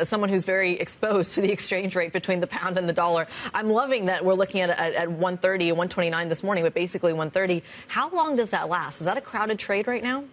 as someone who's very exposed to the exchange rate between the pound and the dollar, I'm loving that we're looking at 130, 129 this morning, but basically 130. How long does that last? Is that a crowded trade right now?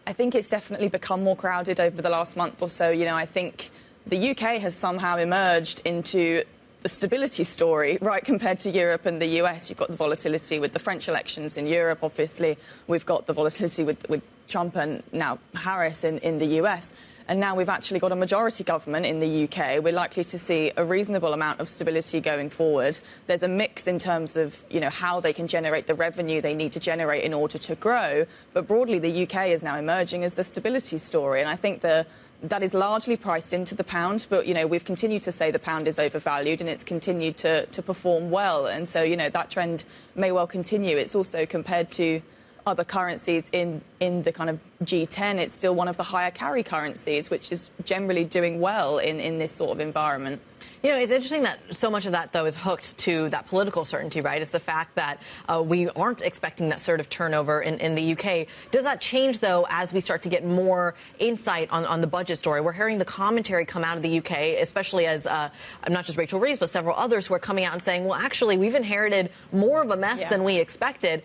I think it's definitely become more crowded over the last month or so. I think the UK has somehow emerged into the stability story, right, compared to Europe and the US. You've got the volatility with the French elections in Europe, obviously. We've got the volatility with Trump and now Harris in the US. And now we've actually got a majority government in the UK. We're likely to see a reasonable amount of stability going forward. There's a mix in terms of, how they can generate the revenue they need to generate in order to grow. But broadly, the UK is now emerging as the stability story. And I think that is largely priced into the pound. But, we've continued to say the pound is overvalued and it's continued to perform well. And so, that trend may well continue. It's also compared to other currencies in the kind of G10, it's still one of the higher carry currencies, which is generally doing well in this sort of environment. It's interesting that so much of that, though, is hooked to that political certainty, right? Is the fact that we aren't expecting that sort of turnover in the UK. Does that change, though, as we start to get more insight on the budget story? We're hearing the commentary come out of the UK, especially as not just Rachel Reeves, but several others who are coming out and saying, well, actually, we've inherited more of a mess than we expected.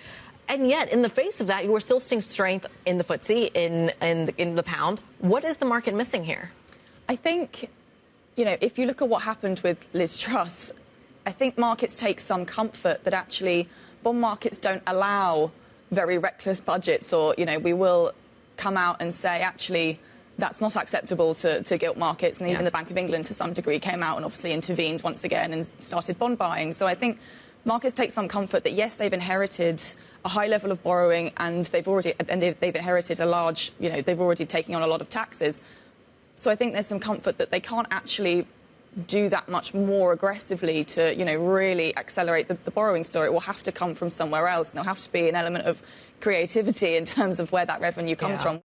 And yet, in the face of that, you are still seeing strength in the FTSE, in the pound. What is the market missing here? I think, if you look at what happened with Liz Truss, I think markets take some comfort that actually bond markets don't allow very reckless budgets, or, we will come out and say, actually, that's not acceptable to gilt markets. And even the Bank of England, to some degree, came out and obviously intervened once again and started bond buying. So I think markets take some comfort that, yes, they've inherited a high level of borrowing and they've inherited a large, they've already taken on a lot of taxes. So I think there's some comfort that they can't actually do that much more aggressively to, really accelerate the borrowing story. It will have to come from somewhere else, and there'll have to be an element of creativity in terms of where that revenue comes from.